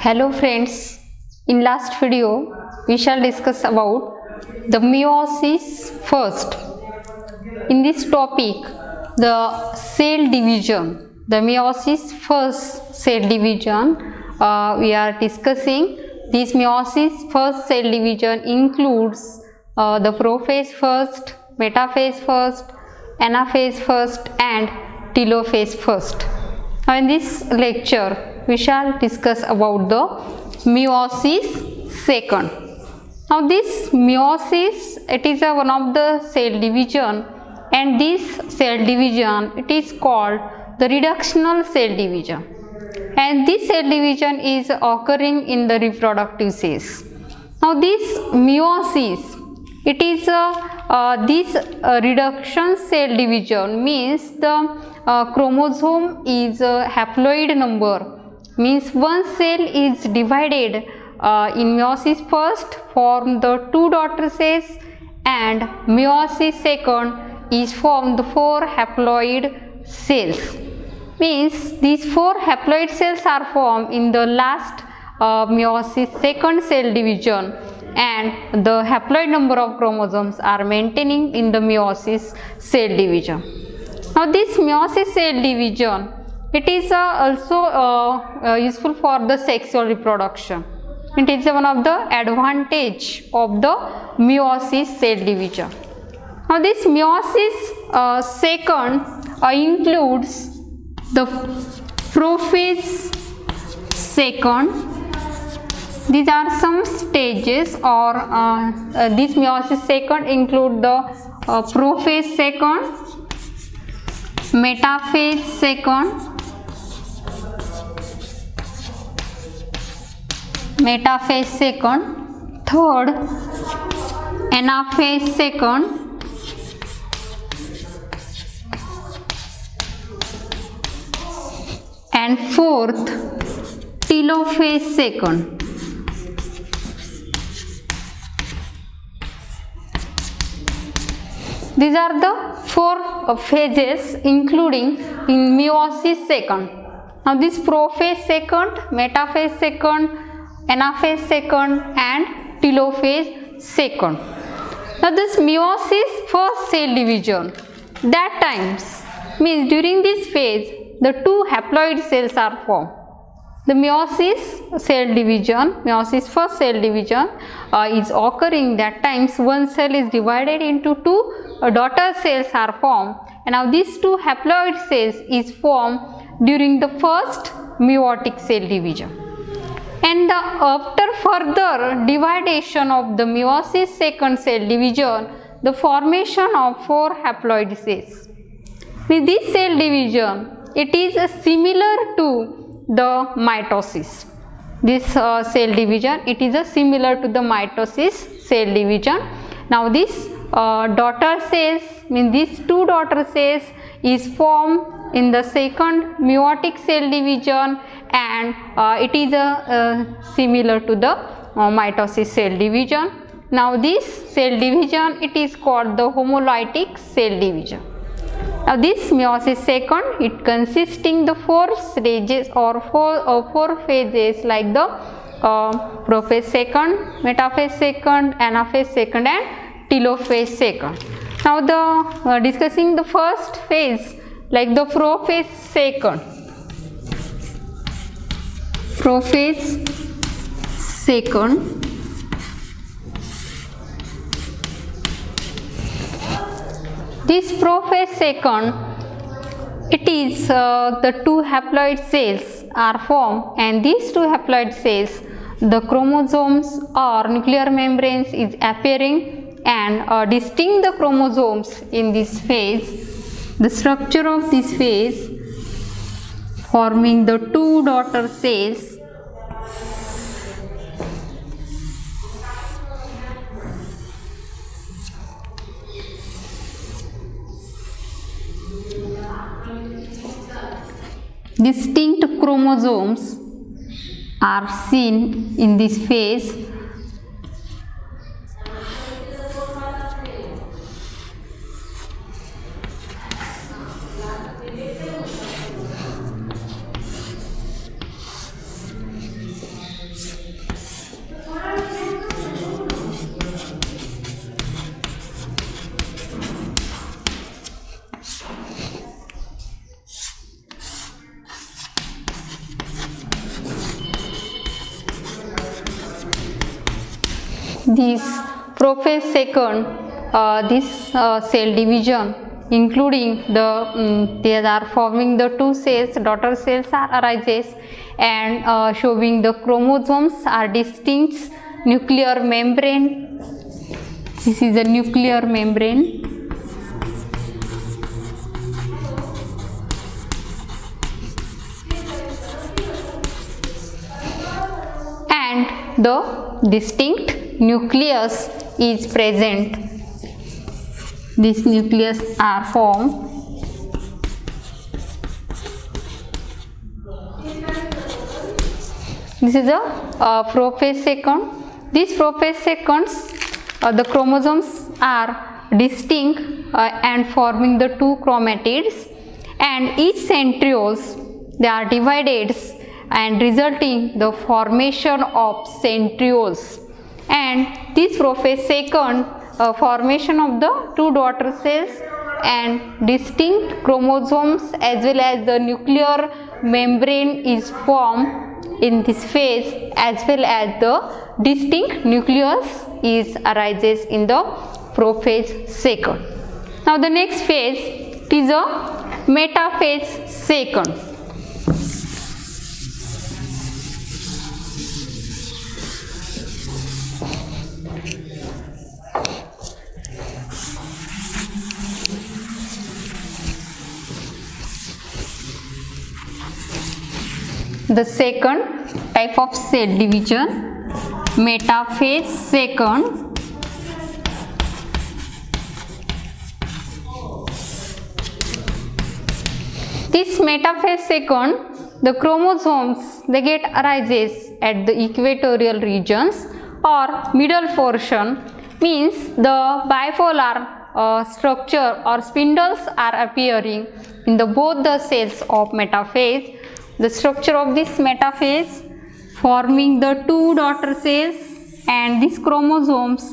Hello friends, in last video we shall discuss about the meiosis first. In this topic, the cell division, the meiosis first cell division, we are discussing. This meiosis first cell division includes the prophase first, metaphase first, anaphase first and telophase first. Now in this lecture we shall discuss about the meiosis second. Now this meiosis, it is one of the cell division, and this cell division, it is called the reductional cell division, and this cell division is occurring in the reproductive cells. Now this meiosis, it is this reduction cell division means the chromosome is haploid number, means one cell is divided in meiosis first form the two daughter cells, and meiosis second is form the four haploid cells. Means these four haploid cells are formed in the last meiosis second cell division, and the haploid number of chromosomes are maintaining in the meiosis cell division. Now this meiosis cell division, it is also useful for the sexual reproduction. It is one of the advantage of the meiosis cell division. Now this meiosis second includes the prophase second. These are some stages, or this meiosis second include the prophase second, metaphase second, third anaphase second, and fourth telophase second. These are the four phases including in meiosis second. Now this prophase second, metaphase second, anaphase second and telophase second. Now this meiosis first cell division, that times means during this phase the two haploid cells are formed. The meiosis cell division, meiosis first cell division is occurring that times one cell is divided into two daughter cells are formed, and now these two haploid cells is formed during the first meiotic cell division. And after further dividation of the meiosis second cell division, the formation of four haploid cells. With this cell division, it is similar to the mitosis. This cell division, it is similar to the mitosis cell division. Now this daughter cells, means these two daughter cells is formed in the second meiotic cell division, and it is similar to the mitosis cell division. Now this cell division, it is called the homolytic cell division. Now this meiosis second, it consisting the four stages or four phases like the prophase second, metaphase second, anaphase second and telophase second. Now the discussing the first phase like the prophase second. Prophase second, this prophase second, it is the two haploid cells are formed, and these two haploid cells, the chromosomes or nuclear membranes is appearing, and distinct the chromosomes in this phase. The structure of this phase forming the two daughter cells, distinct chromosomes are seen in this phase. this prophase second, this cell division, including they are forming the two cells, daughter cells are arises, and showing the chromosomes are distinct nuclear membrane. This is a nuclear membrane. And the distinct nucleus is present. This nucleus are formed. This is a prophase second. These prophase seconds, the chromosomes are distinct and forming the two chromatids, and each centrioles they are divided and resulting the formation of centrioles. And this prophase second, formation of the two daughter cells and distinct chromosomes as well as the nuclear membrane is formed in this phase, as well as the distinct nucleus is arises in the prophase second. Now the next phase is a metaphase second. The second type of cell division, metaphase second. This metaphase second, the chromosomes they get arises at the equatorial regions or middle portion, means the bipolar structure or spindles are appearing in the both the cells of metaphase. The structure of this metaphase forming the two daughter cells, and these chromosomes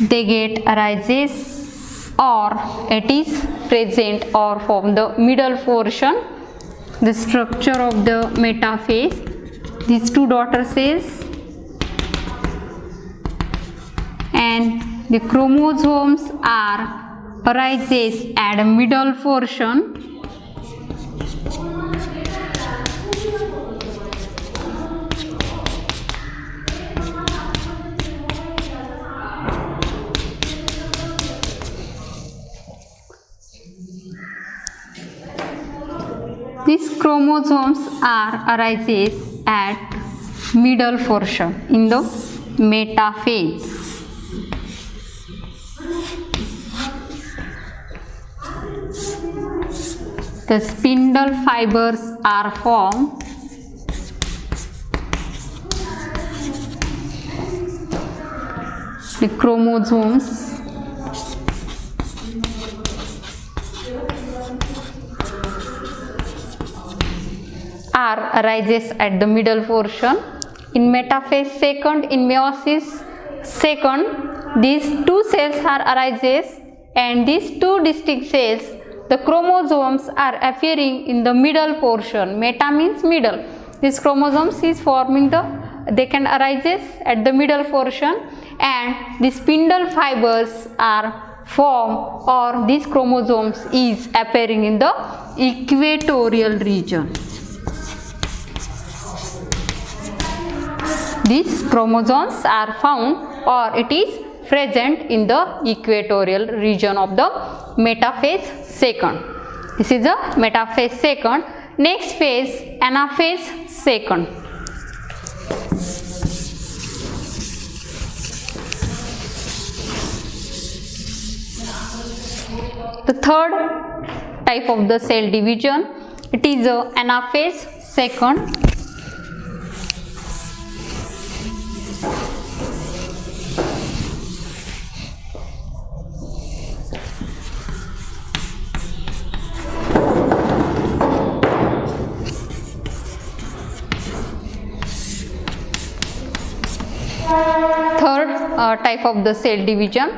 they get arises or it is present or from the middle portion. The structure of the metaphase, these two daughter cells and the chromosomes are arises at a middle portion. These chromosomes are arises at middle portion in the metaphase. The spindle fibers are formed. The chromosomes arises at the middle portion. In metaphase second, in meiosis second, these two cells are arises, and these two distinct cells, the chromosomes are appearing in the middle portion. Meta means middle. This chromosomes is forming they can arises at the middle portion, and the spindle fibers are formed or these chromosomes is appearing in the equatorial region. These chromosomes are found or it is present in the equatorial region of the metaphase second. This is the metaphase second. Next phase, anaphase second. The third type of the cell division, it is a anaphase second. Type of the cell division,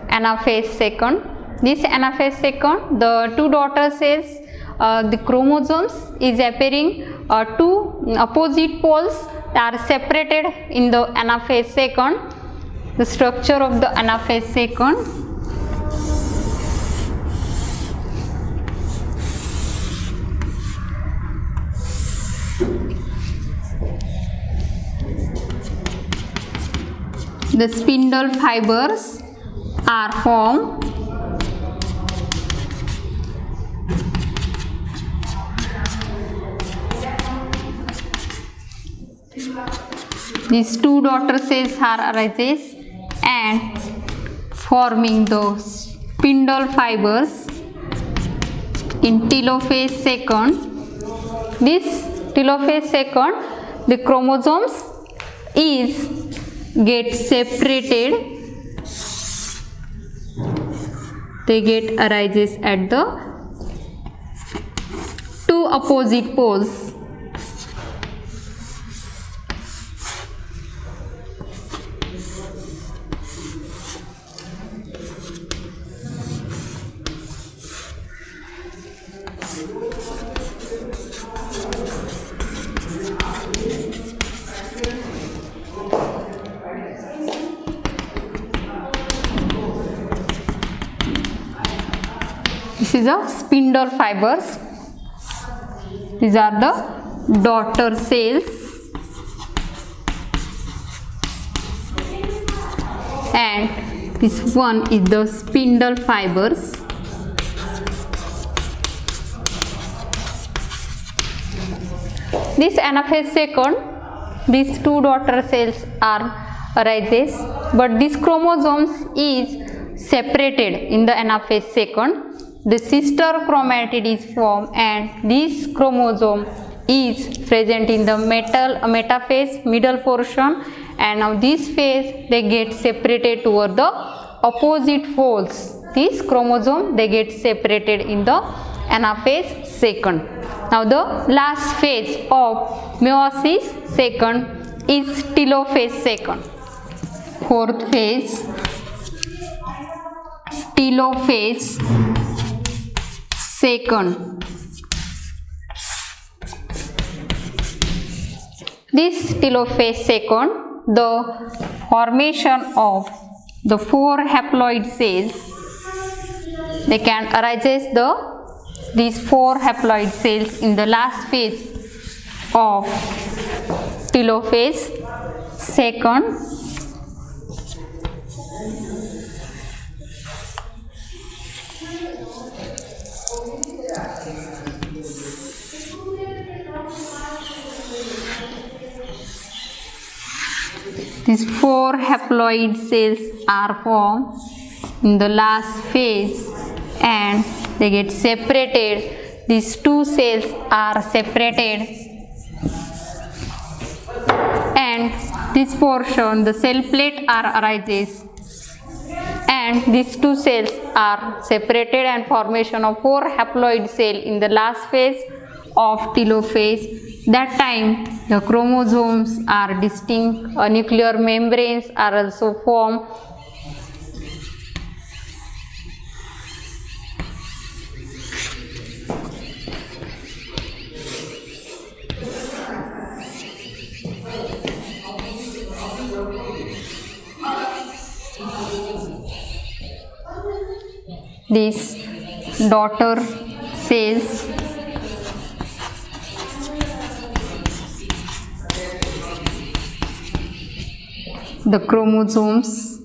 anaphase second. This anaphase second, the two daughter cells, the chromosomes is appearing two opposite poles are separated in the anaphase second, the structure of the anaphase second. The spindle fibers are formed. These two daughter cells are arises and forming the spindle fibers in telophase second. This telophase second, the chromosomes is get separated. They get arises at the two opposite poles. This is a spindle fibers. These are the daughter cells, and this one is the spindle fibers. This anaphase second, these two daughter cells are arises, but this chromosomes is separated in the anaphase second. The sister chromatid is formed and this chromosome is present in the metaphase middle portion, and now this phase they get separated toward the opposite poles. This chromosome they get separated in the anaphase second. Now the last phase of meiosis second is telophase second. Fourth phase, telophase second. This telophase second, the formation of the 4 haploid cells, they can arise these 4 haploid cells in the last phase of telophase second. These 4 haploid cells are formed in the last phase and they get separated. These 2 cells are separated, and this portion, the cell plate are arises, and these 2 cells are separated and formation of 4 haploid cell in the last phase of telophase. That time the chromosomes are distinct, nuclear membranes are also formed. These daughter cells the chromosomes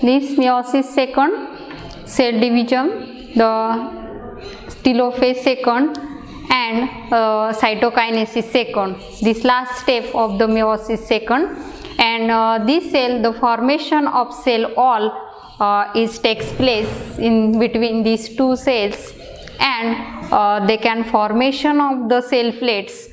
this meiosis second, cell division, the telophase second, and cytokinesis second, this last step of the meiosis second. And this cell, the formation of cell wall takes place in between these 2 cells, and they can formation of the cell plates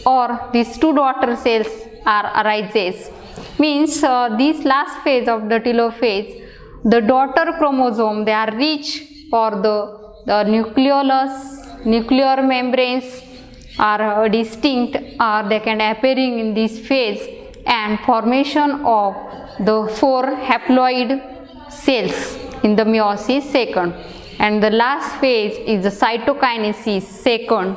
or these 2 daughter cells are arises. Means this last phase of the telophase, the daughter chromosome they are rich for the nucleolus, nuclear membranes are distinct, or they can appearing in this phase, and formation of the 4 haploid cells in the meiosis second. and the last phase is the cytokinesis, second.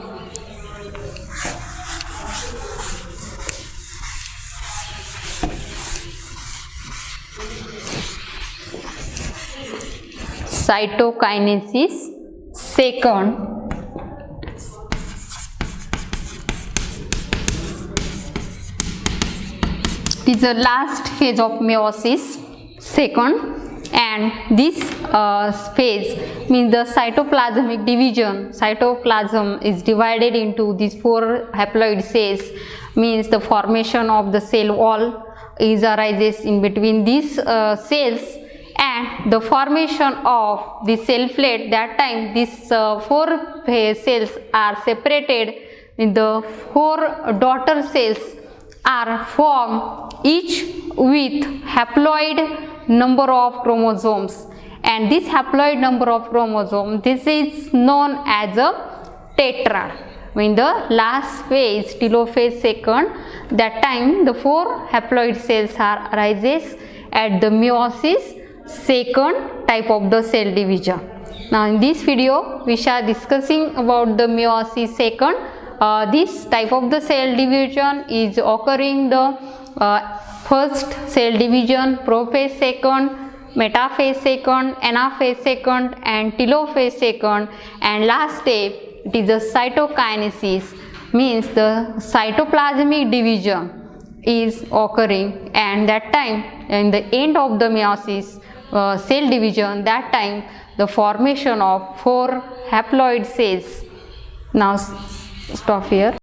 Cytokinesis, second. It is the last phase of meiosis, second. And this phase means the cytoplasmic division. Cytoplasm is divided into these 4 haploid cells, means the formation of the cell wall arises in between these cells, and the formation of the cell plate. That time these 4 cells are separated in the 4 daughter cells are formed, each with haploid number of chromosomes, and this haploid number of chromosomes, this is known as a tetrad. In the last phase, telophase second, that time the 4 haploid cells are arises at the meiosis second type of the cell division. Now in this video we shall discussing about the meiosis second. This type of the cell division is occurring the first cell division, prophase second, metaphase second, anaphase second, and telophase second, and last step it is the cytokinesis, means the cytoplasmic division is occurring, and that time in the end of the meiosis cell division, that time the formation of 4 haploid cells. Now stop here.